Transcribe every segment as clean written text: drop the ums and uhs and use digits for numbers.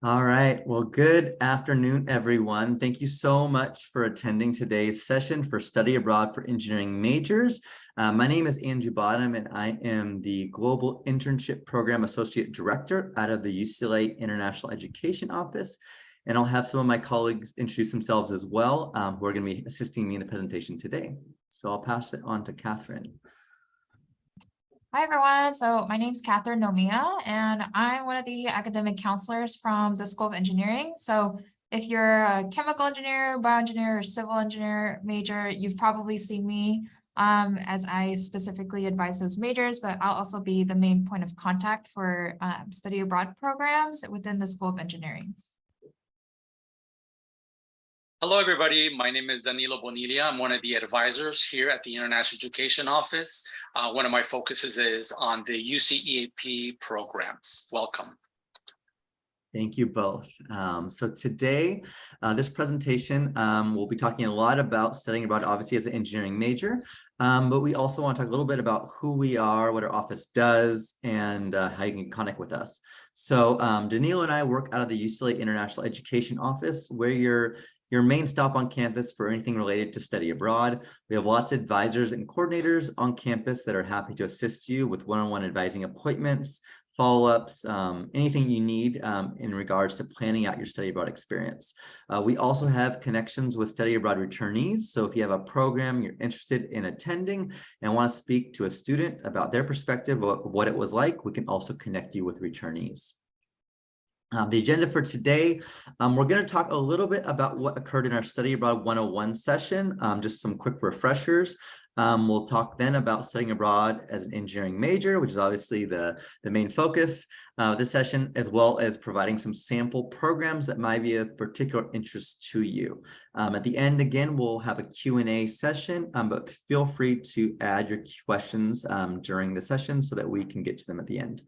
All right. Well, good afternoon, everyone. Thank you so much for attending today's session for Study Abroad for Engineering Majors. My name is Andrew Bottom, and I am the Global Internship Program Associate Director out of the UCLA International Education Office. And I'll have some of my colleagues introduce themselves as well, who are going to be assisting me in the presentation today. So I'll pass it on to Catherine. Hi, everyone. So my name is Catherine Nomia, and I'm one of the academic counselors from the School of Engineering. So if you're a chemical engineer, bioengineer, or civil engineer major, you've probably seen me as I specifically advise those majors, but I'll also be the main point of contact for study abroad programs within the School of Engineering. Hello, everybody. My name is Danilo Boniglia. I'm one of the advisors here at the International Education Office. One of my focuses is on the UCEAP programs. Welcome. Thank you both. So today, this presentation, we'll be talking a lot about studying abroad, obviously as an engineering major, but we also want to talk a little bit about who we are, what our office does, and how you can connect with us. So Danilo and I work out of the UCLA International Education Office, where your main stop on campus for anything related to study abroad. We have lots of advisors and coordinators on campus that are happy to assist you with one-on-one advising appointments, follow-ups, anything you need in regards to planning out your study abroad experience. We also have connections with study abroad returnees. So if you have a program you're interested in attending and want to speak to a student about their perspective of what it was like, we can also connect you with returnees. The agenda for today, we're going to talk a little bit about what occurred in our Study Abroad 101 session, just some quick refreshers. We'll talk then about studying abroad as an engineering major, which is obviously the main focus of this session, as well as providing some sample programs that might be of particular interest to you. At the end, again, we'll have a Q&A session, but feel free to add your questions during the session so that we can get to them at the end.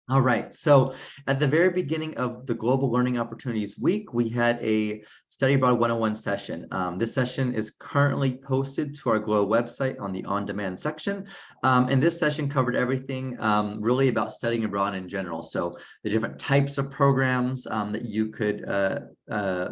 All right, so at the very beginning of the Global Learning Opportunities Week, we had a Study Abroad 101 session. This session is currently posted to our GLOW website on the on-demand section. And this session covered everything really about studying abroad in general. So the different types of programs that you could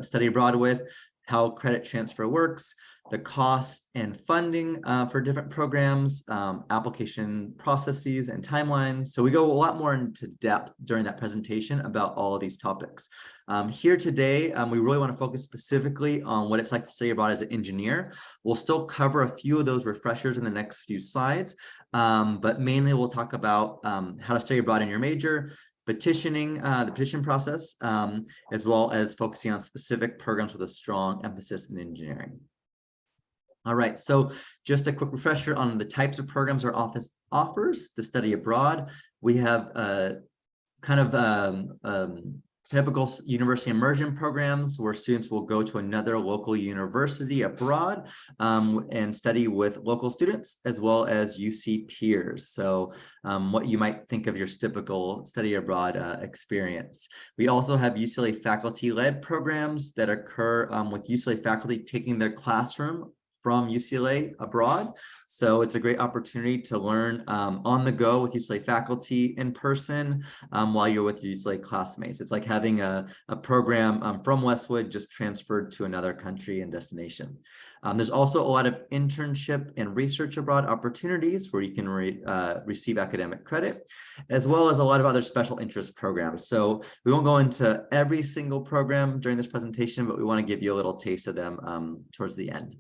study abroad with, how credit transfer works, the cost and funding for different programs, application processes and timelines. So we go a lot more into depth during that presentation about all of these topics. Here today, we really want to focus specifically on what it's like to study abroad as an engineer. We'll still cover a few of those refreshers in the next few slides, but mainly we'll talk about how to study abroad in your major, petitioning, the petition process, as well as focusing on specific programs with a strong emphasis in engineering. All right, so just a quick refresher on the types of programs our office offers to study abroad. We have typical university immersion programs where students will go to another local university abroad and study with local students as well as UC peers. So what you might think of your typical study abroad experience. We also have UCLA faculty-led programs that occur with UCLA faculty taking their classroom from UCLA abroad. So it's a great opportunity to learn on the go with UCLA faculty in person while you're with your UCLA classmates. It's like having a program from Westwood just transferred to another country and destination. There's also a lot of internship and research abroad opportunities where you can receive academic credit, as well as a lot of other special interest programs. So we won't go into every single program during this presentation, but we want to give you a little taste of them towards the end.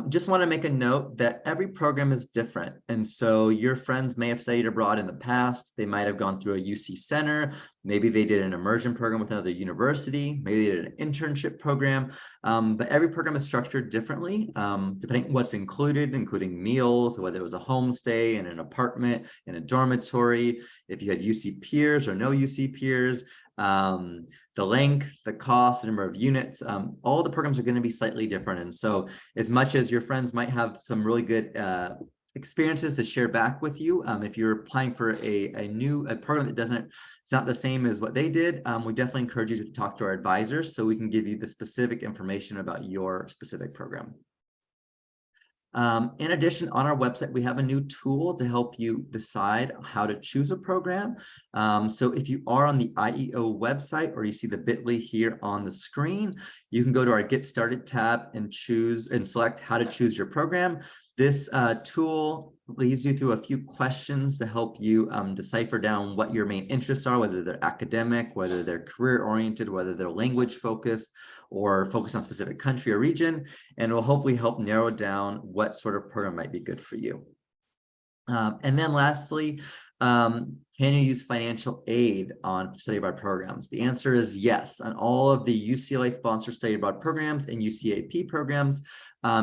Just want to make a note that every program is different. And so your friends may have studied abroad in the past. They might have gone through a UC center. Maybe they did an immersion program with another university. Maybe they did an internship program. But every program is structured differently, depending on what's included, including meals, whether it was a homestay in an apartment, in a dormitory, if you had UC peers or no UC peers. The length, the cost, the number of units, all the programs are going to be slightly different. And so as much as your friends might have some really good experiences to share back with you, if you're applying for a program that it's not the same as what they did, we definitely encourage you to talk to our advisors so we can give you the specific information about your specific program. In addition, on our website, we have a new tool to help you decide how to choose a program. So if you are on the IEO website or you see the bit.ly here on the screen, you can go to our Get Started tab and choose and select how to choose your program. This tool leads you through a few questions to help you decipher down what your main interests are, whether they're academic, whether they're career-oriented, whether they're language-focused, or focused on a specific country or region, and it will hopefully help narrow down what sort of program might be good for you. And then lastly, can you use financial aid on study abroad programs? The answer is yes. On all of the UCLA sponsored study abroad programs and UCAP programs,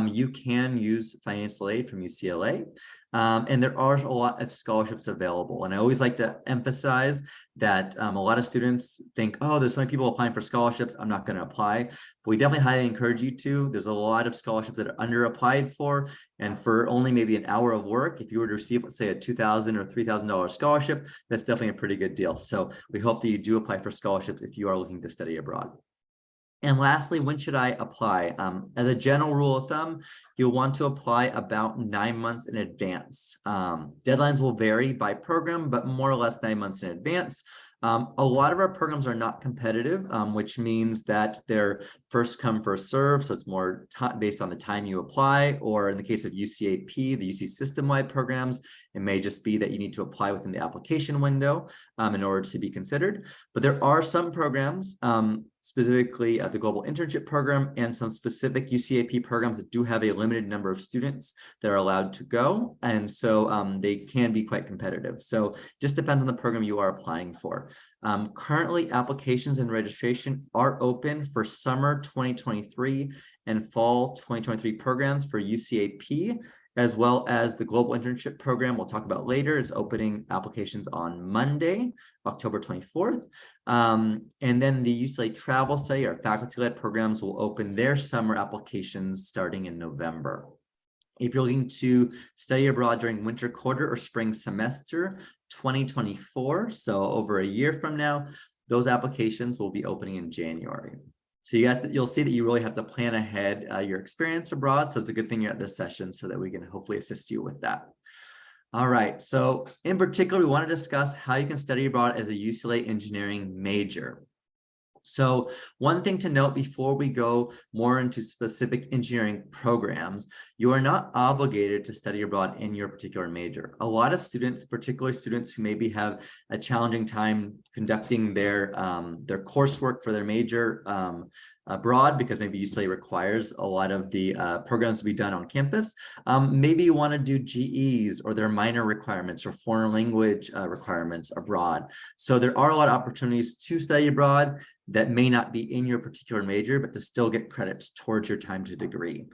you can use financial aid from UCLA. And there are a lot of scholarships available. And I always like to emphasize that a lot of students think, oh, there's so many people applying for scholarships, I'm not going to apply. But we definitely highly encourage you to. There's a lot of scholarships that are under applied for. And for only maybe an hour of work, if you were to receive, let's say, a $2,000 or $3,000 scholarship, that's definitely a pretty good deal. So we hope that you do apply for scholarships if you are looking to study abroad. And lastly, when should I apply? As a general rule of thumb, you'll want to apply about 9 months in advance. Deadlines will vary by program, but more or less 9 months in advance. A lot of our programs are not competitive, which means that they're first come, first serve. So it's more based on the time you apply, or in the case of UCAP, the UC system-wide programs, it may just be that you need to apply within the application window in order to be considered. But there are some programs, specifically the Global Internship Program and some specific UCAP programs that do have a limited number of students that are allowed to go. And so they can be quite competitive. So just depends on the program you are applying for. Currently, applications and registration are open for summer 2023 and fall 2023 programs for UCAP, as well as the Global Internship Program we'll talk about later. It's opening applications on Monday, October 24th. And then the UCLA Travel Study, our faculty-led programs, will open their summer applications starting in November. If you're looking to study abroad during winter quarter or spring semester 2024, so over a year from now, those applications will be opening in January. So you'll see that you really have to plan ahead your experience abroad. So it's a good thing you're at this session so that we can hopefully assist you with that. All right. So in particular, we want to discuss how you can study abroad as a UCLA engineering major. So one thing to note before we go more into specific engineering programs, you are not obligated to study abroad in your particular major. A lot of students, particularly students who maybe have a challenging time conducting their coursework for their major abroad, because maybe UCLA requires a lot of the programs to be done on campus. Maybe you want to do GEs or their minor requirements or foreign language requirements abroad. So there are a lot of opportunities to study abroad that may not be in your particular major, but to still get credits towards your time to degree.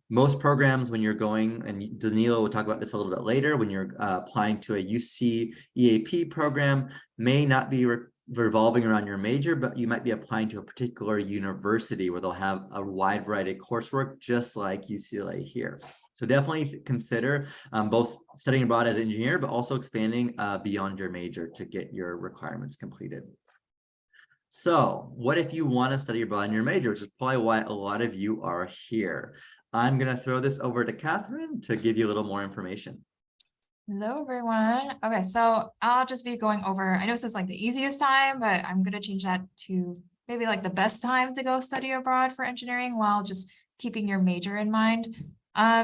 Most programs, when you're going, and Danilo will talk about this a little bit later, when you're applying to a UC EAP program, may not be revolving around your major, but you might be applying to a particular university where they'll have a wide variety of coursework, just like UCLA here. So definitely consider both studying abroad as an engineer, but also expanding beyond your major to get your requirements completed. So what if you want to study abroad in your major, which is probably why a lot of you are here. I'm going to throw this over to Catherine to give you a little more information. Hello, everyone. Okay, so I'll just be going over, I know this is like the easiest time, but I'm going to change that to maybe like the best time to go study abroad for engineering while just keeping your major in mind.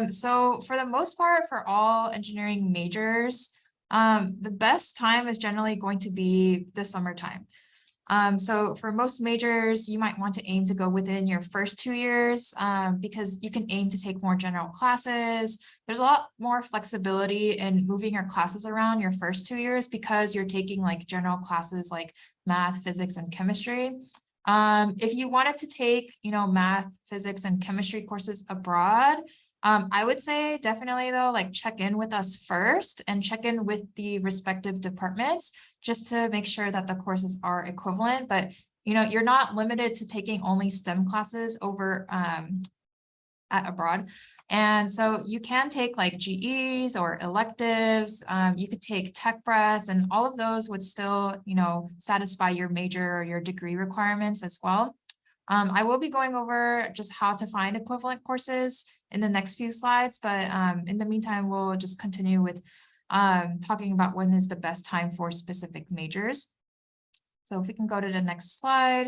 So for the most part, for all engineering majors, the best time is generally going to be the summertime. So for most majors, you might want to aim to go within your first 2 years because you can aim to take more general classes. There's a lot more flexibility in moving your classes around your first 2 years because you're taking like general classes like math, physics, and chemistry. If you wanted to take, math, physics, and chemistry courses abroad, I would say definitely though, like check in with us first and check in with the respective departments just to make sure that the courses are equivalent. But, you're not limited to taking only STEM classes over at abroad. And so you can take like GEs or electives. You could take tech breaths, and all of those would still, satisfy your major or your degree requirements as well. I will be going over just how to find equivalent courses in the next few slides, but in the meantime, we'll just continue with talking about when is the best time for specific majors. So if we can go to the next slide.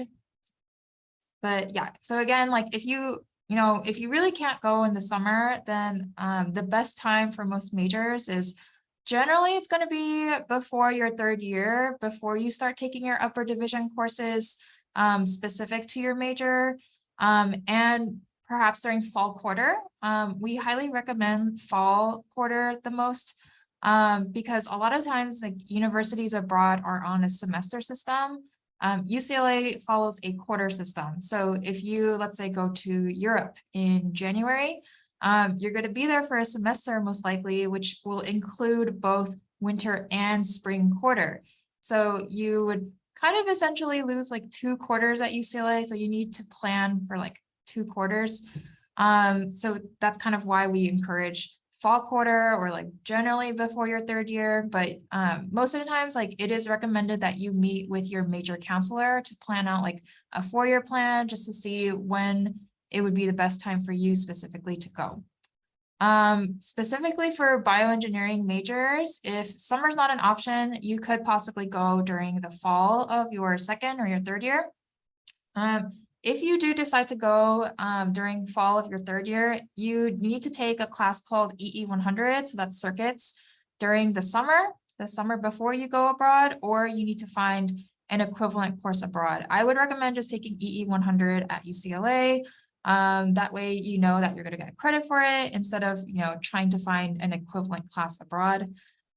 But yeah, so again, like if you really can't go in the summer, then the best time for most majors is generally it's going to be before your 3rd year, before you start taking your upper division courses specific to your major, and perhaps during fall quarter. We highly recommend fall quarter the most because a lot of times like universities abroad are on a semester system. UCLA follows a quarter system. So if you, let's say, go to Europe in January, you're going to be there for a semester most likely, which will include both winter and spring quarter. So you would kind of essentially lose like 2 quarters at UCLA. So you need to plan for like 2 quarters. So that's kind of why we encourage fall quarter or like generally before your 3rd year. But most of the times, like it is recommended that you meet with your major counselor to plan out like a 4-year plan just to see when it would be the best time for you specifically to go. Specifically for bioengineering majors, if summer's not an option, you could possibly go during the fall of your 2nd or your 3rd year. If you do decide to go during fall of your 3rd year, you need to take a class called EE 100, so that's circuits, during the summer before you go abroad, or you need to find an equivalent course abroad. I would recommend just taking EE 100 at UCLA. That way you know that you're going to get credit for it instead of trying to find an equivalent class abroad.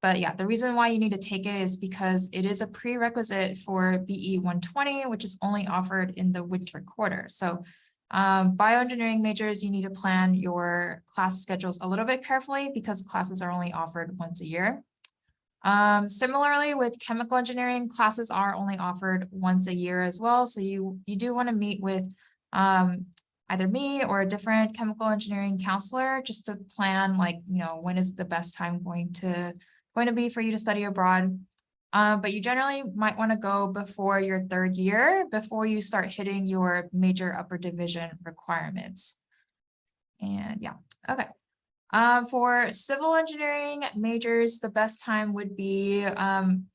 But yeah, the reason why you need to take it is because it is a prerequisite for BE 120, which is only offered in the winter quarter. So bioengineering majors, you need to plan your class schedules a little bit carefully because classes are only offered once a year. Similarly with chemical engineering, classes are only offered once a year as well. So you do want to meet with either me or a different chemical engineering counselor just to plan like, when is the best time going to be for you to study abroad. But you generally might want to go before your 3rd year, before you start hitting your major upper division requirements. And yeah, okay. For civil engineering majors, the best time would be, in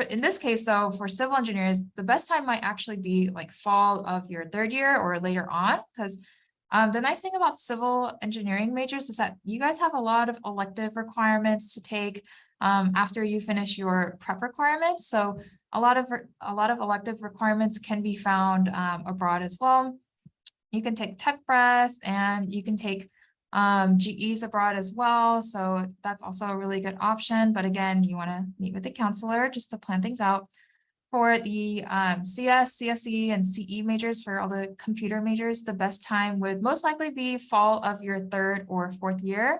this case though, for civil engineers, the best time might actually be like fall of your 3rd year or later on, because the nice thing about civil engineering majors is that you guys have a lot of elective requirements to take after you finish your prep requirements. So a lot of elective requirements can be found abroad as well. You can take tech press and you can take GEs abroad as well. So that's also a really good option. But again, you want to meet with the counselor just to plan things out. For the CS, CSE, and CE majors, for all the computer majors, the best time would most likely be fall of your 3rd or 4th year.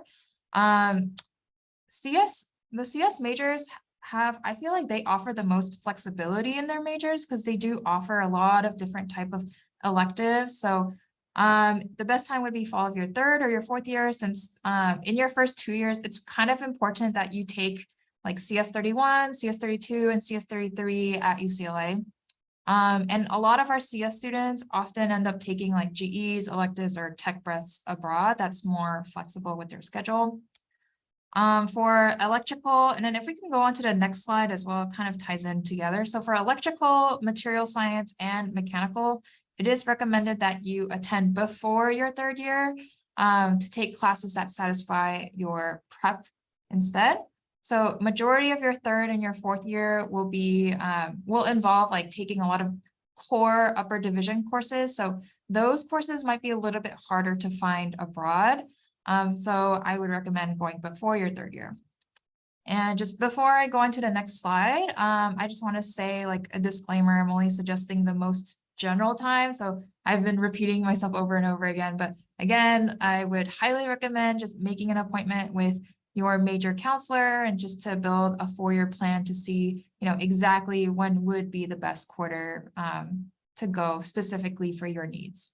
The CS majors I feel like they offer the most flexibility in their majors because they do offer a lot of different type of electives. So the best time would be fall of your 3rd or your 4th year, since in your first 2 years, it's kind of important that you take like CS31, CS32, and CS33 at UCLA. And a lot of our CS students often end up taking like GEs, electives, or tech breaths abroad. That's more flexible with their schedule. For electrical, and then if we can go on to the next slide as well, it kind of ties in together. So for electrical, material science, and mechanical, it is recommended that you attend before your 3rd year to take classes that satisfy your prep instead. So majority of your 3rd and your 4th year will involve like taking a lot of core upper division courses. So those courses might be a little bit harder to find abroad. So I would recommend going before your 3rd year. And just before I go on to the next slide, I just want to say like a disclaimer, I'm only suggesting the most general time. So I've been repeating myself over and over again, but again, I would highly recommend just making an appointment with your major counselor and just to build a 4-year plan to see, exactly when would be the best quarter to go specifically for your needs.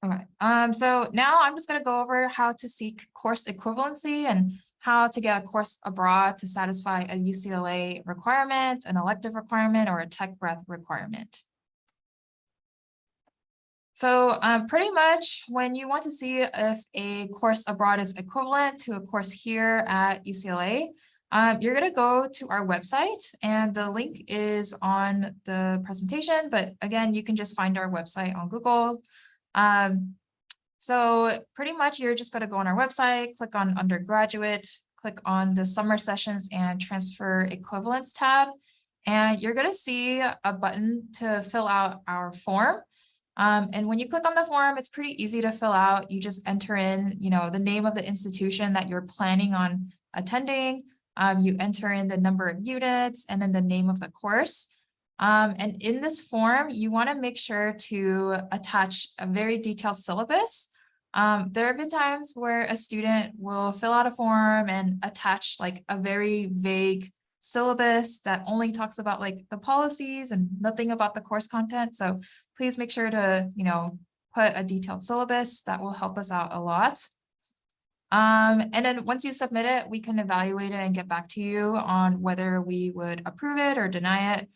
Okay, so now I'm just going to go over how to seek course equivalency and how to get a course abroad to satisfy a UCLA requirement, an elective requirement, or a tech breadth requirement. So pretty much when you want to see if a course abroad is equivalent to a course here at UCLA, you're going to go to our website, and the link is on the presentation. But again, you can just find our website on Google. So pretty much you're just going to go on our website, click on undergraduate, click on the summer sessions and transfer equivalence tab, and you're going to see a button to fill out our form. And when you click on the form, it's pretty easy to fill out. You just enter in, the name of the institution that you're planning on attending. You enter in the number of units and then the name of the course. And in this form, you want to make sure to attach a very detailed syllabus. There have been times where a student will fill out a form and attach like a very vague syllabus that only talks about like the policies and nothing about the course content. So please make sure to, put a detailed syllabus. That will help us out a lot. And then once you submit it, we can evaluate it and get back to you on whether we would approve it or deny it.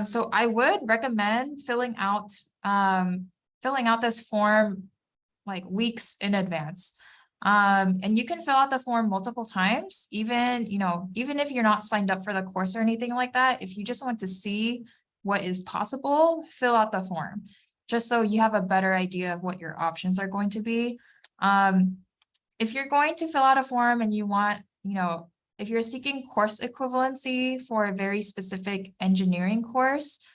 So I would recommend filling out this form like weeks in advance. And you can fill out the form multiple times, even if you're not signed up for the course or anything like that. If you just want to see what is possible, fill out the form, just so you have a better idea of what your options are going to be. If you're going to fill out a form and you want, if you're seeking course equivalency for a very specific engineering course,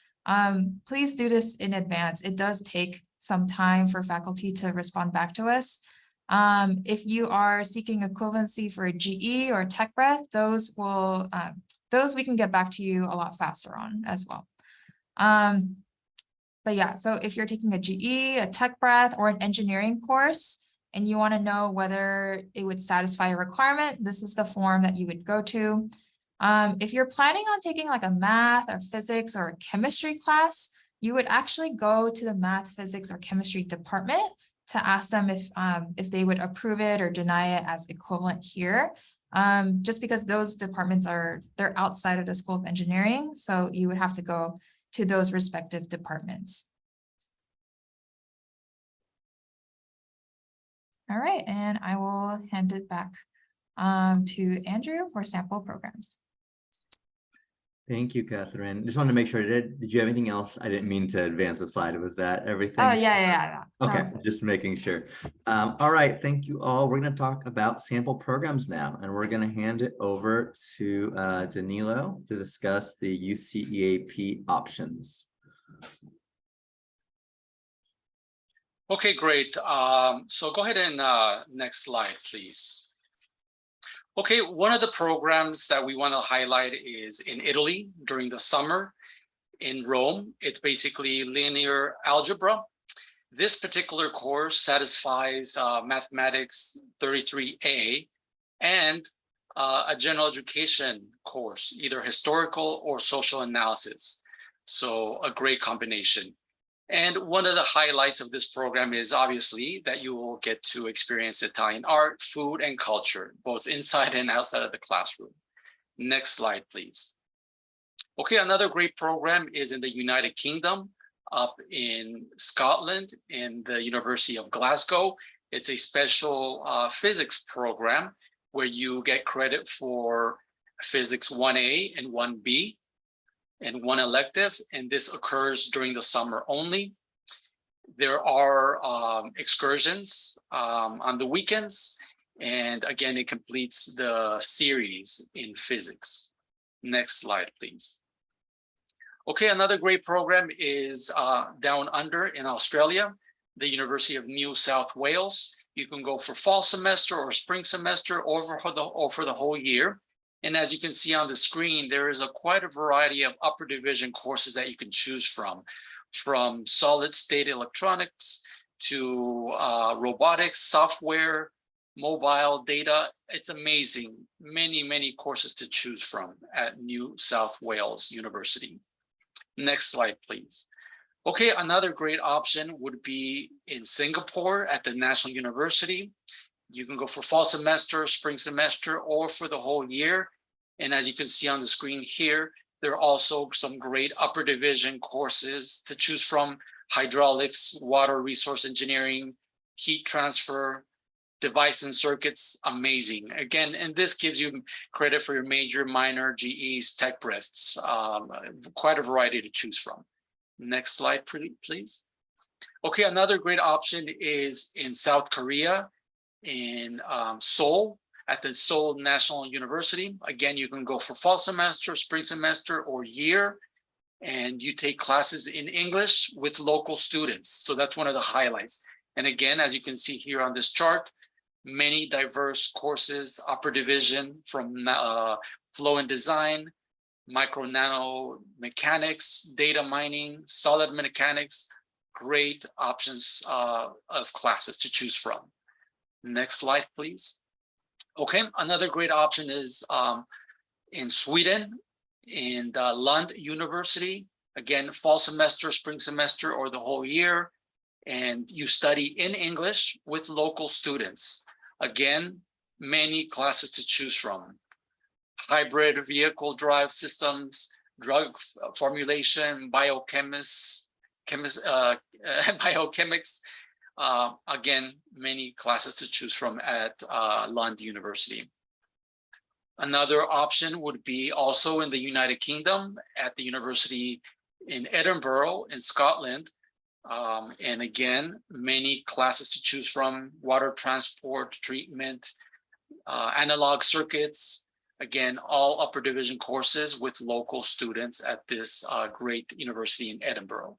please do this in advance. It does take some time for faculty to respond back to us. If you are seeking equivalency for a GE or tech breadth, those we can get back to you a lot faster on as well. But yeah, so if you're taking a GE, a tech breadth, or an engineering course, and you want to know whether it would satisfy a requirement, this is the form that you would go to. If you're planning on taking like a math or physics or a chemistry class, you would actually go to the math, physics, or chemistry department to ask them if they would approve it or deny it as equivalent here. Just because those departments they're outside of the School of Engineering, so you would have to go to those respective departments. All right, and I will hand it back to Andrew for sample programs. Thank you, Catherine. Just wanted to make sure, did you have anything else? I didn't mean to advance the slide. Was that everything? Oh, yeah. Okay, just making sure. All right, thank you all. We're going to talk about sample programs now, and we're going to hand it over to Danilo to discuss the UCEAP options. Okay, great. So go ahead and next slide, please. Okay, one of the programs that we want to highlight is in Italy during the summer in Rome. It's basically linear algebra. This particular course satisfies Mathematics 33A and a general education course, either historical or social analysis. So a great combination. And one of the highlights of this program is obviously that you will get to experience Italian art, food, and culture, both inside and outside of the classroom. Next slide, please. Okay, another great program is in the United Kingdom, up in Scotland, in the University of Glasgow. It's a special physics program where you get credit for physics 1A and 1B. And one elective, and this occurs during the summer only. There are excursions on the weekends, and again, it completes the series in physics. Next slide, please. Okay, another great program is down under in Australia, the University of New South Wales. You can go for fall semester or spring semester or for the whole year. And as you can see on the screen, there is quite a variety of upper division courses that you can choose from solid state electronics to robotics, software, mobile data. It's amazing. Many courses to choose from at New South Wales University. Next slide, please. Okay, another great option would be in Singapore at the National University. You can go for fall semester, spring semester, or for the whole year. And as you can see on the screen here, there are also some great upper division courses to choose from hydraulics, water resource engineering, heat transfer, device and circuits, amazing. Again, and this gives you credit for your major, minor, GEs, tech breaths, quite a variety to choose from. Next slide, please. Okay, another great option is in South Korea, in Seoul, at the Seoul National University. Again, you can go for fall semester, spring semester, or year, and you take classes in English with local students. So that's one of the highlights. And again, as you can see here on this chart, many diverse courses, upper division from flow and design, micro nano mechanics, data mining, solid mechanics, great options of classes to choose from. Next slide, please. Okay, another great option is in Sweden, in the Lund University. Again, fall semester, spring semester, or the whole year. And you study in English with local students. Again, many classes to choose from. Hybrid vehicle drive systems, drug formulation, biochemics. Again, many classes to choose from at Lund University. Another option would be also in the United Kingdom at the university in Edinburgh in Scotland. And again, many classes to choose from: water transport, treatment, analog circuits. Again, all upper division courses with local students at this great university in Edinburgh.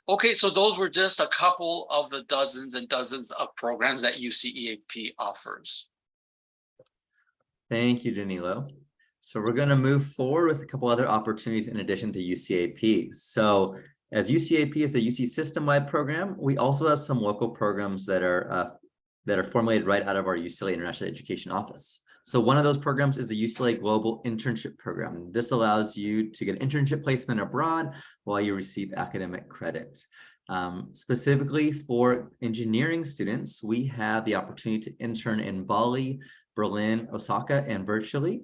Okay, so those were just a couple of the dozens and dozens of programs that UCEAP offers. Thank you, Danilo. So we're going to move forward with a couple other opportunities in addition to UCAP. So as UCAP is the UC system-wide program, we also have some local programs that are formulated right out of our UCLA International Education Office. So one of those programs is the UCLA Global Internship Program. This allows you to get internship placement abroad while you receive academic credit. Specifically for engineering students, we have the opportunity to intern in Bali, Berlin, Osaka, and virtually.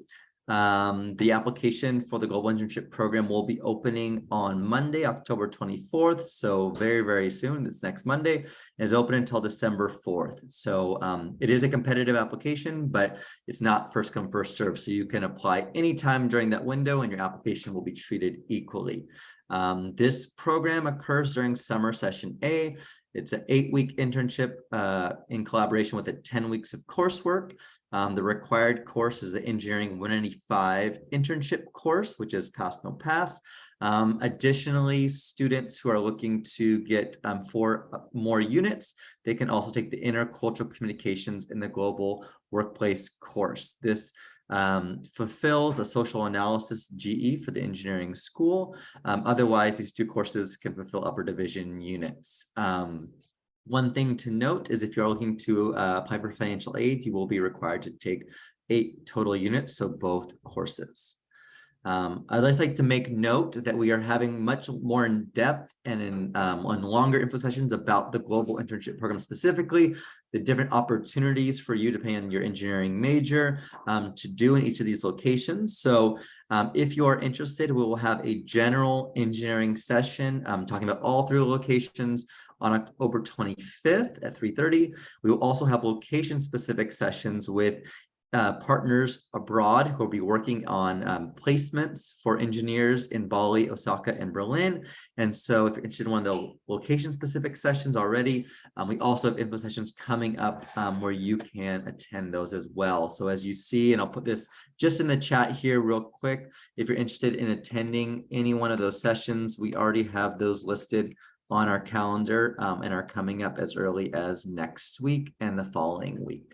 The application for the Global Internship Program will be opening on Monday, October 24th. So very, very soon, this next Monday, is open until December 4th. So it is a competitive application, but it's not first come, first serve. So you can apply anytime during that window and your application will be treated equally. This program occurs during summer session A. It's an 8-week internship in collaboration with 10 weeks of coursework. The required course is the Engineering 195 internship course, which is pass, no pass. Additionally, students who are looking to get 4 more units, they can also take the Intercultural Communications in the Global Workplace course. This fulfills a social analysis GE for the engineering school. Otherwise, these 2 courses can fulfill upper division units. One thing to note is if you're looking to apply for financial aid, you will be required to take 8 total units, so both courses. I'd just like to make note that we are having much more in depth and on longer info sessions about the Global Internship Program, specifically the different opportunities for you depending on your engineering major to do in each of these locations. So if you are interested, we will have a general engineering session talking about all 3 locations on October 25th at 3:30. We will also have location-specific sessions with partners abroad who will be working on placements for engineers in Bali, Osaka, and Berlin. And so if you're interested in one of the location-specific sessions already, we also have info sessions coming up where you can attend those as well. So as you see, and I'll put this just in the chat here real quick, if you're interested in attending any one of those sessions, we already have those listed on our calendar and are coming up as early as next week and the following week.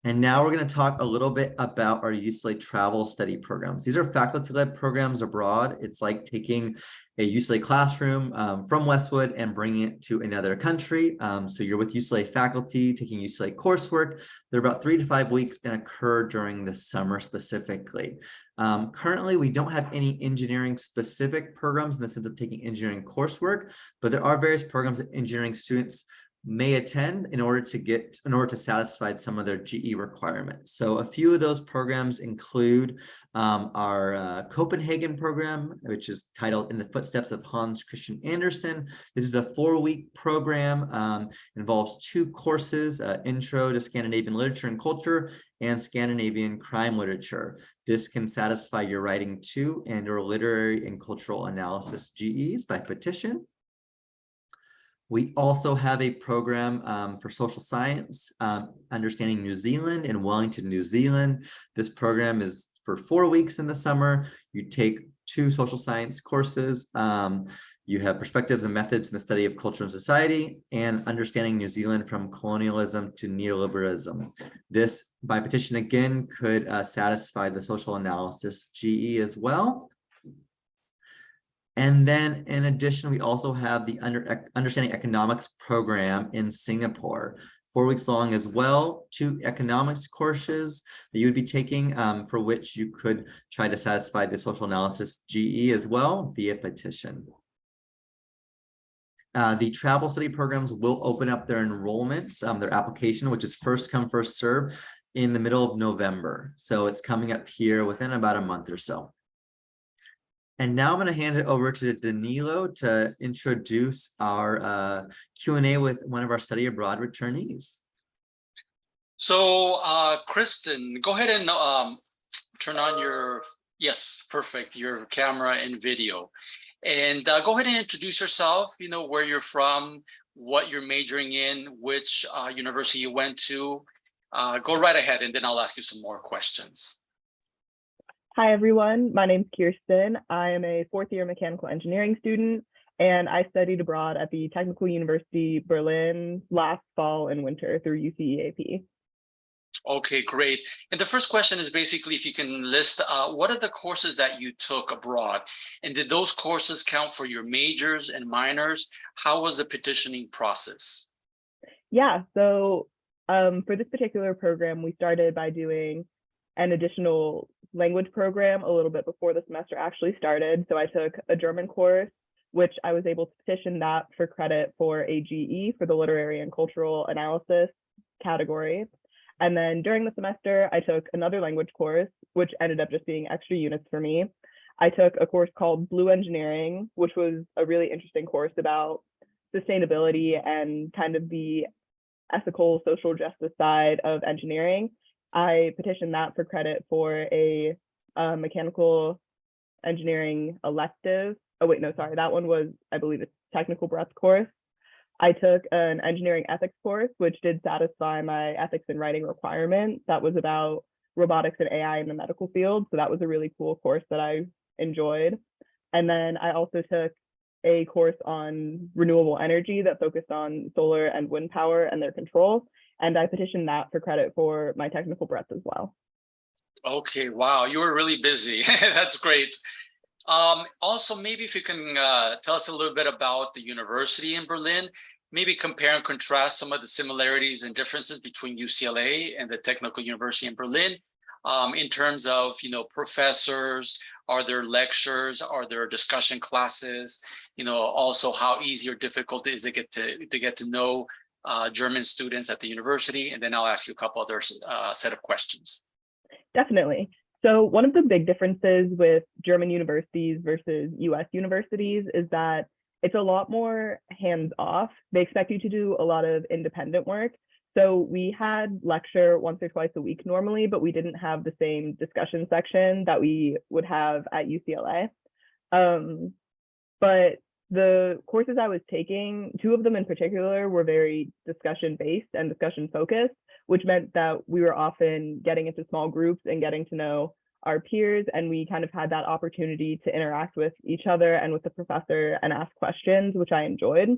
And now we're going to talk a little bit about our UCLA travel study programs. These are faculty-led programs abroad. It's like taking a UCLA classroom from Westwood and bringing it to another country. So you're with UCLA faculty taking UCLA coursework. They're about 3 to 5 weeks and occur during the summer specifically. Currently, we don't have any engineering specific programs in the sense of taking engineering coursework, but there are various programs that engineering students may attend in order to satisfy some of their GE requirements. So a few of those programs include our Copenhagen program, which is titled In the Footsteps of Hans Christian Andersen. This is a 4-week program, involves 2 courses, Intro to Scandinavian Literature and Culture and Scandinavian Crime Literature. This can satisfy your Writing 2 and or Literary and Cultural Analysis GEs by petition. We also have a program for social science, Understanding New Zealand in Wellington, New Zealand. This program is for 4 weeks in the summer. You take 2 social science courses. You have Perspectives and Methods in the Study of Culture and Society and Understanding New Zealand from Colonialism to Neoliberalism. This, by petition again, could satisfy the social analysis GE as well. And then in addition, we also have the Understanding Economics program in Singapore, 4 weeks long as well, 2 economics courses that you would be taking for which you could try to satisfy the social analysis GE as well via petition. The travel study programs will open up their enrollment, their application, which is first come, first serve in the middle of November. So it's coming up here within about a month or so. And now I'm going to hand it over to Danilo to introduce our Q&A with one of our study abroad returnees. So, Kristen, go ahead and turn on your, yes, perfect, your camera and video. And go ahead and introduce yourself, you know, where you're from, what you're majoring in, which university you went to. Go right ahead, and then I'll ask you some more questions. Hi, everyone. My name's Kirsten. I am a 4th-year mechanical engineering student, and I studied abroad at the Technical University Berlin last fall and winter through UCEAP. Okay, great. And the first question is basically if you can list what are the courses that you took abroad, and did those courses count for your majors and minors? How was the petitioning process? Yeah, so for this particular program, we started by doing an additional language program a little bit before the semester actually started. So I took a German course, which I was able to petition that for credit for a GE for the literary and cultural analysis category. And then during the semester, I took another language course, which ended up just being extra units for me. I took a course called Blue Engineering, which was a really interesting course about sustainability and kind of the ethical social justice side of engineering. I petitioned that for credit for a mechanical engineering elective. Oh, wait, no, sorry. That one was, I believe, a technical breadth course. I took an engineering ethics course, which did satisfy my ethics and writing requirement. That was about robotics and AI in the medical field. So that was a really cool course that I enjoyed. And then I also took a course on renewable energy that focused on solar and wind power and their control. And I petitioned that for credit for my technical breadth as well. Okay, wow, you were really busy. That's great. Also, maybe if you can tell us a little bit about the university in Berlin, maybe compare and contrast some of the similarities and differences between UCLA and the Technical University in Berlin in terms of, you know, professors, are there lectures, are there discussion classes, you know, also how easy or difficult is it to get to know German students at the university, and then I'll ask you a couple other set of questions. Definitely. So one of the big differences with German universities versus US universities is that it's a lot more hands-off. They expect you to do a lot of independent work. So we had lecture once or twice a week normally, but we didn't have the same discussion section that we would have at UCLA. But the courses I was taking, 2 of them in particular, were very discussion-based and discussion-focused, which meant that we were often getting into small groups and getting to know our peers, and we kind of had that opportunity to interact with each other and with the professor and ask questions, which I enjoyed.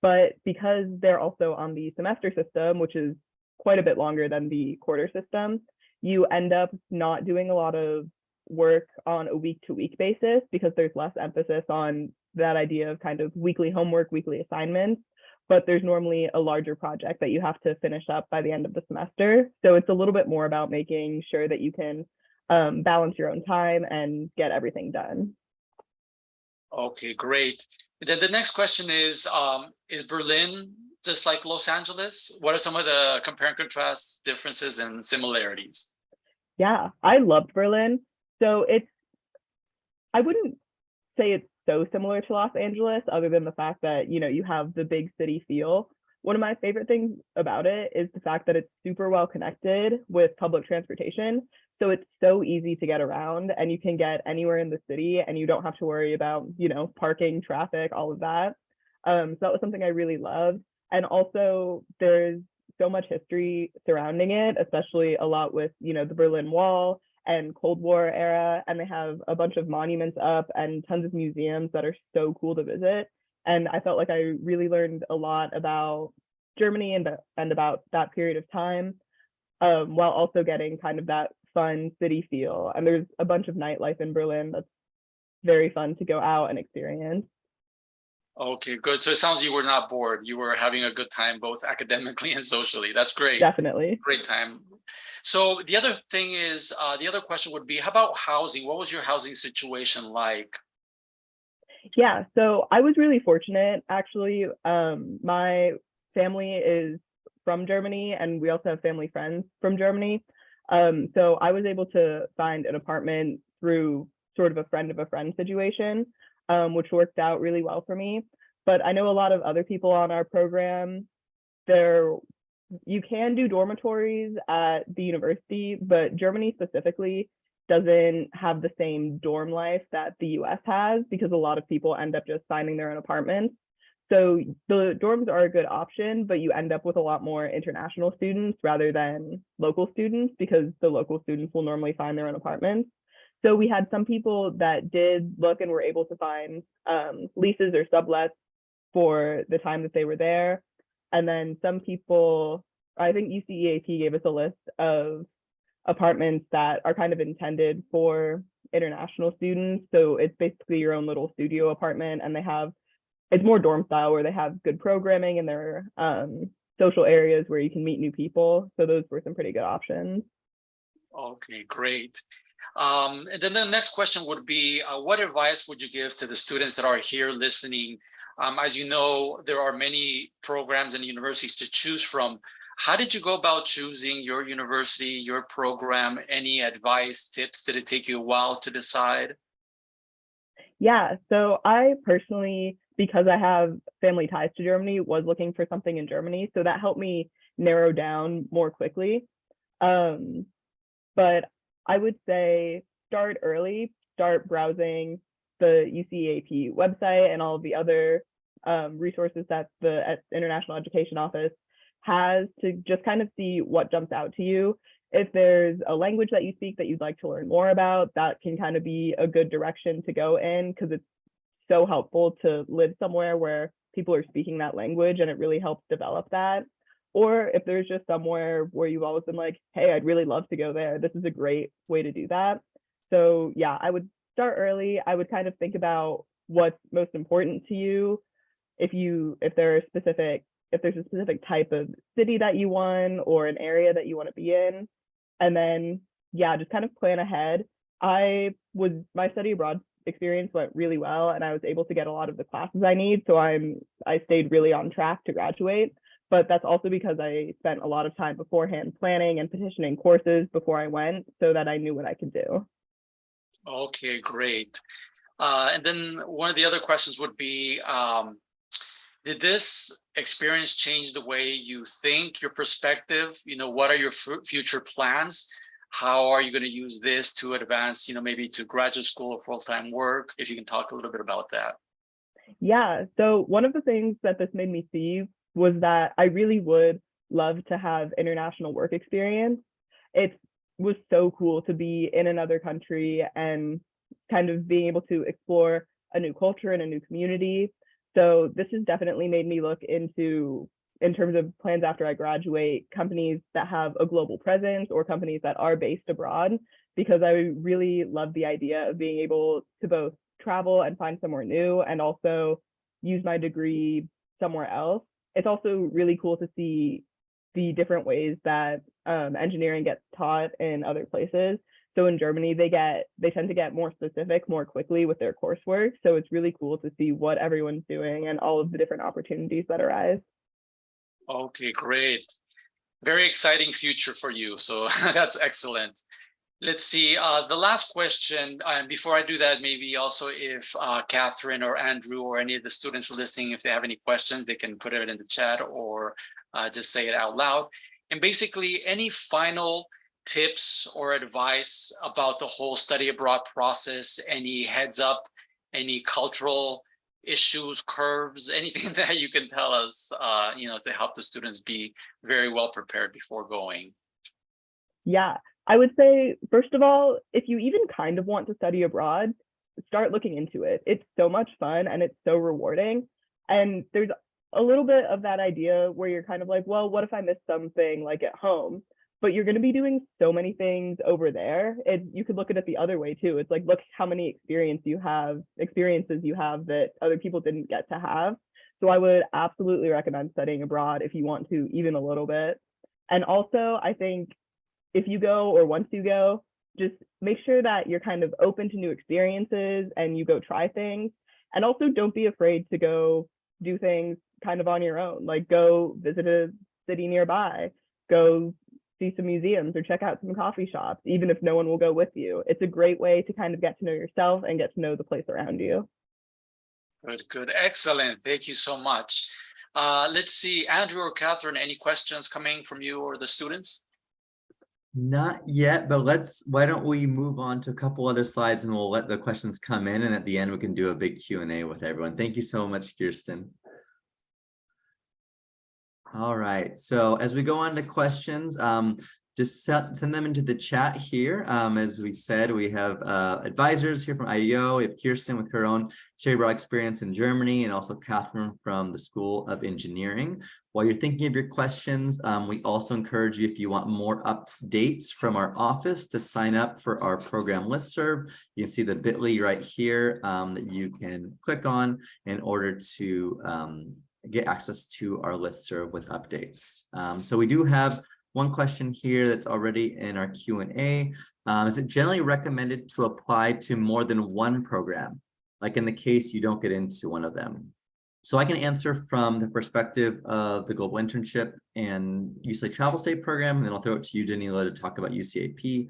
But because they're also on the semester system, which is quite a bit longer than the quarter system, you end up not doing a lot of work on a week-to-week basis because there's less emphasis on that idea of kind of weekly homework, weekly assignments, but there's normally a larger project that you have to finish up by the end of the semester. So it's a little bit more about making sure that you can balance your own time and get everything done. Okay, great. Then the next question is Berlin just like Los Angeles? What are some of the compare and contrast differences and similarities? Yeah, I loved Berlin. So I wouldn't say it's so similar to Los Angeles, other than the fact that, you have the big city feel. One of my favorite things about it is the fact that it's super well connected with public transportation. So it's so easy to get around and you can get anywhere in the city and you don't have to worry about, parking, traffic, all of that. So that was something I really loved. And also there's so much history surrounding it, especially a lot with, the Berlin Wall and Cold War era, and they have a bunch of monuments up and tons of museums that are so cool to visit. And I felt like I really learned a lot about Germany and about that period of time, while also getting kind of that fun city feel. And there's a bunch of nightlife in Berlin that's very fun to go out and experience. Okay, good. So it sounds you were not bored. You were having a good time, both academically and socially. That's great. Definitely. Great time. So the other thing is, the other question would be, how about housing? What was your housing situation like? Yeah, so I was really fortunate, actually. My family is from Germany, and we also have family friends from Germany. So I was able to find an apartment through sort of a friend situation, which worked out really well for me. But I know a lot of other people on our program, you can do dormitories at the university, but Germany specifically doesn't have the same dorm life that the US has, because a lot of people end up just finding their own apartments. So the dorms are a good option, but you end up with a lot more international students rather than local students, because the local students will normally find their own apartments. So we had some people that did look and were able to find leases or sublets for the time that they were there. And then some people, I think UCEAP gave us a list of apartments that are kind of intended for international students. So it's basically your own little studio apartment, and it's more dorm style, where they have good programming and there are social areas where you can meet new people. So those were some pretty good options. Okay, great. And then the next question would be, what advice would you give to the students that are here listening? As you know, there are many programs and universities to choose from. How did you go about choosing your university, your program? Any advice, tips? Did it take you a while to decide? Yeah, so I personally, because I have family ties to Germany, was looking for something in Germany. So that helped me narrow down more quickly. But I would say start early, start browsing the UCEAP website and all of the other resources that the International Education Office has, to just kind of see what jumps out to you. If there's a language that you speak that you'd like to learn more about, that can kind of be a good direction to go in, because it's so helpful to live somewhere where people are speaking that language, and it really helps develop that. Or if there's just somewhere where you've always been like, hey, I'd really love to go there, this is a great way to do that. So yeah, I would start early. I would kind of think about what's most important to you. If there's a specific type of city that you want, or an area that you want to be in. And then, yeah, just kind of plan ahead. My study abroad experience went really well, and I was able to get a lot of the classes I need. So I stayed really on track to graduate. But that's also because I spent a lot of time beforehand planning and petitioning courses before I went, so that I knew what I could do. Okay, great. And then one of the other questions would be, did this experience change the way you think, your perspective? What are your future plans? How are you going to use this to advance, maybe to graduate school or full-time work? If you can talk a little bit about that. Yeah, so one of the things that this made me see was that I really would love to have international work experience. It was so cool to be in another country and kind of being able to explore a new culture and a new community. So this has definitely made me look into, in terms of plans after I graduate, companies that have a global presence or companies that are based abroad, because I really love the idea of being able to both travel and find somewhere new, and also use my degree somewhere else. It's also really cool to see the different ways that engineering gets taught in other places. So in Germany, they tend to get more specific more quickly with their coursework. So it's really cool to see what everyone's doing and all of the different opportunities that arise. Okay, great. Very exciting future for you. So that's excellent. Let's see, the last question, and before I do that, maybe also if Catherine or Andrew or any of the students listening, if they have any questions, they can put it in the chat or just say it out loud. And basically, any final tips or advice about the whole study abroad process, any heads up, any cultural issues, curves, anything that you can tell us, to help the students be very well prepared before going? Yeah, I would say, first of all, if you even kind of want to study abroad, start looking into it. It's so much fun and it's so rewarding. And there's a little bit of that idea where you're kind of like, well, what if I miss something like at home? But you're going to be doing so many things over there. You could look at it the other way too. It's like, look how many experiences you have that other people didn't get to have. So I would absolutely recommend studying abroad if you want to, even a little bit. And also, I think if you go or once you go, just make sure that you're kind of open to new experiences and you go try things. And also don't be afraid to go do things kind of on your own, like go visit a city nearby, go see some museums or check out some coffee shops, even if no one will go with you. It's a great way to kind of get to know yourself and get to know the place around you. Good, excellent. Thank you so much. Let's see, Andrew or Catherine, any questions coming from you or the students? Not yet, but why don't we move on to a couple other slides and we'll let the questions come in, and at the end we can do a big Q&A with everyone. Thank you so much, Kirsten. All right, so as we go on to questions, just send them into the chat here. As we said, we have advisors here from IEO. We have Kirsten with her own study abroad experience in Germany, and also Catherine from the School of Engineering. While you're thinking of your questions, we also encourage you, if you want more updates from our office, to sign up for our program listserv. You can see the bit.ly right here that you can click on in order to get access to our listserv with updates. So we do have one question here that's already in our Q&A. Is it generally recommended to apply to more than one program, like in the case you don't get into one of them? So I can answer from the perspective of the Global Internship and UCLA Travel Study Program, and then I'll throw it to you, Danilo, to talk about UCAP.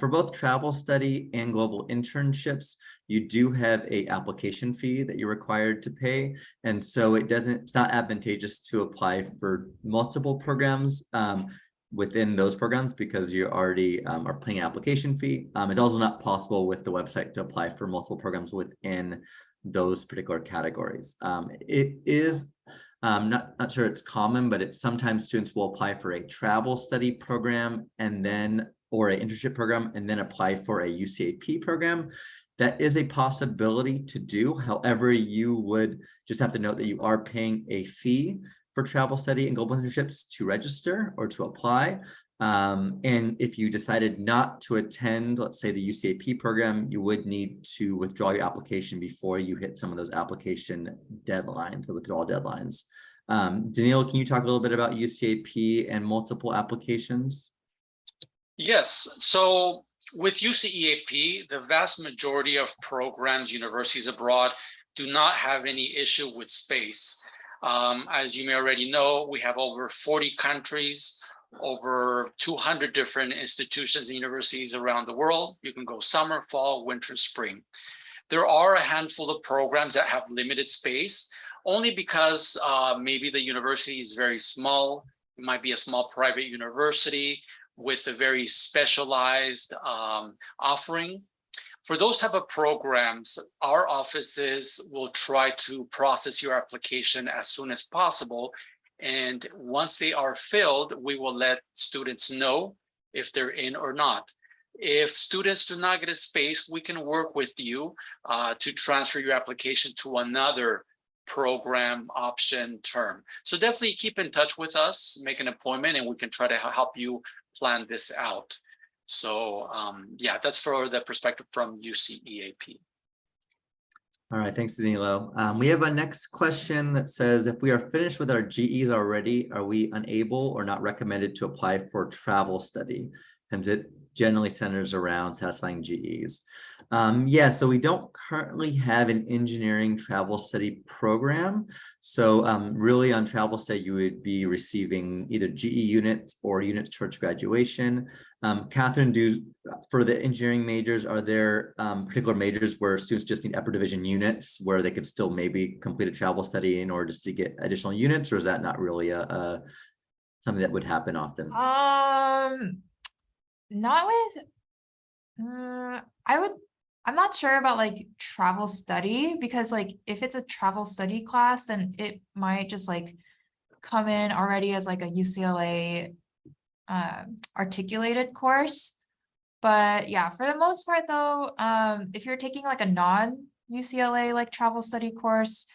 For both travel study and global internships, you do have an application fee that you're required to pay. And so it's not advantageous to apply for multiple programs within those programs because you already are paying an application fee. It's also not possible with the website to apply for multiple programs within those particular categories. It is not sure it's common, but it's sometimes students will apply for a travel study program and then, or an internship program, and then apply for a UCAP program. That is a possibility to do. However, you would just have to note that you are paying a fee for travel study and global internships to register or to apply. And if you decided not to attend, let's say the UCAP program, you would need to withdraw your application before you hit some of those application deadlines, the withdrawal deadlines. Danilo, can you talk a little bit about UCAP and multiple applications? Yes, so with UCEAP, the vast majority of programs, universities abroad, do not have any issue with space. As you may already know, we have over 40 countries, over 200 different institutions and universities around the world. You can go summer, fall, winter, spring. There are a handful of programs that have limited space, only because maybe the university is very small. It might be a small private university with a very specialized offering. For those type of programs, our offices will try to process your application as soon as possible. And once they are filled, we will let students know if they're in or not. If students do not get a space, we can work with you to transfer your application to another program option term. So definitely keep in touch with us, make an appointment, and we can try to help you plan this out. So yeah, that's for the perspective from UCEAP. All right, thanks, Danilo. We have a next question that says, if we are finished with our GEs already, are we unable or not recommended to apply for travel study? And it generally centers around satisfying GEs. Yeah, so we don't currently have an engineering travel study program. So really on travel study, you would be receiving either GE units or units towards graduation. Catherine, for the engineering majors, are there particular majors where students just need upper division units where they could still maybe complete a travel study in order just to get additional units, or is that not really something that would happen often? Not with, I'm not sure about like travel study, because like if it's a travel study class, then it might just like come in already as like a UCLA articulated course. But yeah, for the most part though, if you're taking like a non-UCLA like travel study course,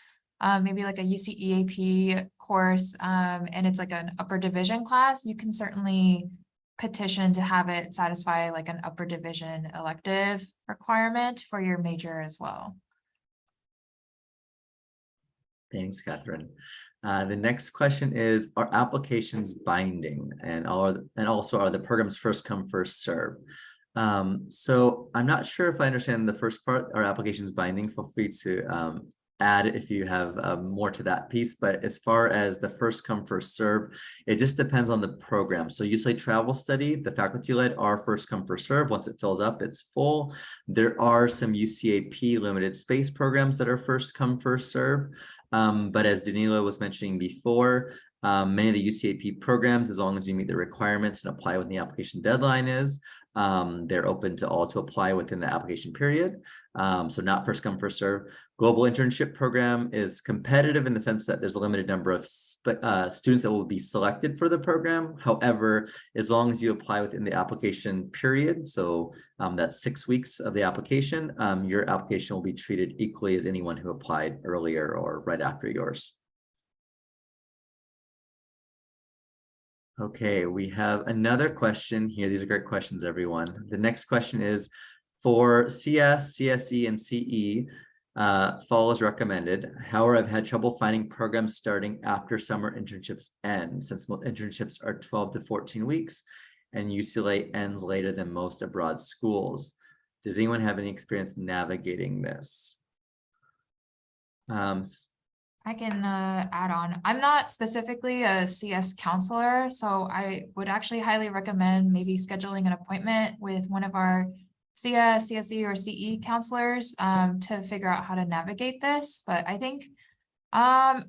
maybe like a UCEAP course, and it's like an upper division class, you can certainly petition to have it satisfy like an upper division elective requirement for your major as well. Thanks, Catherine. The next question is, are applications binding, and also are the programs first come, first serve? So I'm not sure if I understand the first part. Are applications binding? Feel free to add if you have more to that piece. But as far as the first come, first serve, it just depends on the program. So usually travel study, the faculty led are first come, first serve. Once it fills up, it's full. There are some UCAP limited space programs that are first come, first serve. But as Danilo was mentioning before, many of the UCAP programs, as long as you meet the requirements and apply when the application deadline is, they're open to all to apply within the application period. So not first come, first serve. Global internship program is competitive in the sense that there's a limited number of students that will be selected for the program. However, as long as you apply within the application period, so that's 6 weeks of the application, your application will be treated equally as anyone who applied earlier or right after yours. Okay, we have another question here. These are great questions, everyone. The next question is, for CS, CSE, and CE, fall is recommended. However, I've had trouble finding programs starting after summer internships end, since most internships are 12 to 14 weeks, and UCLA ends later than most abroad schools. Does anyone have any experience navigating this? I can add on. I'm not specifically a CS counselor, so I would actually highly recommend maybe scheduling an appointment with one of our CS, CSE, or CE counselors to figure out how to navigate this. But I think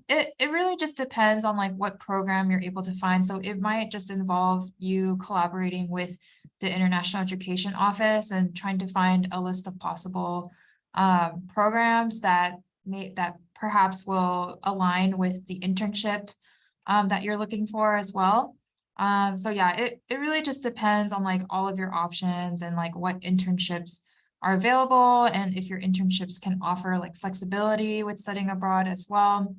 it really just depends on like what program you're able to find. So it might just involve you collaborating with the International Education Office and trying to find a list of possible programs that perhaps will align with the internship that you're looking for as well. So yeah, it really just depends on like all of your options and like what internships are available, and if your internships can offer like flexibility with studying abroad as well.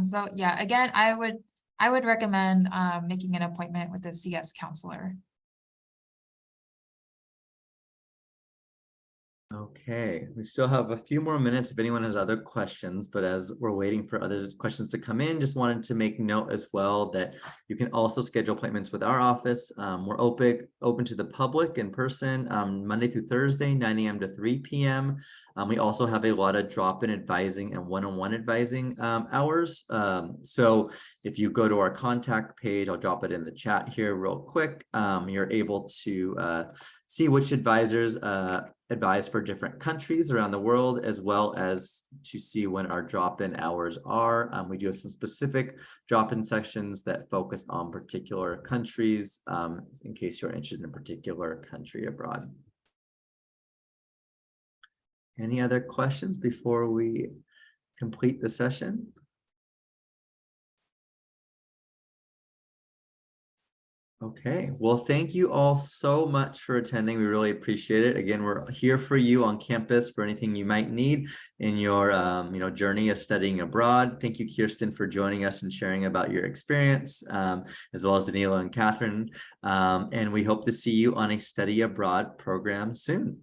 So yeah, again, I would recommend making an appointment with a CS counselor. Okay, we still have a few more minutes if anyone has other questions, but as we're waiting for other questions to come in, just wanted to make note as well that you can also schedule appointments with our office. We're open to the public in person Monday through Thursday, 9 a.m. to 3 p.m. We also have a lot of drop-in advising and one-on-one advising hours. So if you go to our contact page, I'll drop it in the chat here real quick. You're able to see which advisors advise for different countries around the world, as well as to see when our drop-in hours are. We do have some specific drop-in sections that focus on particular countries in case you're interested in a particular country abroad. Any other questions before we complete the session? Okay, well, thank you all so much for attending. We really appreciate it. Again, we're here for you on campus for anything you might need in your journey of studying abroad. Thank you, Kirsten, for joining us and sharing about your experience, as well as Danilo and Catherine. And we hope to see you on a study abroad program soon.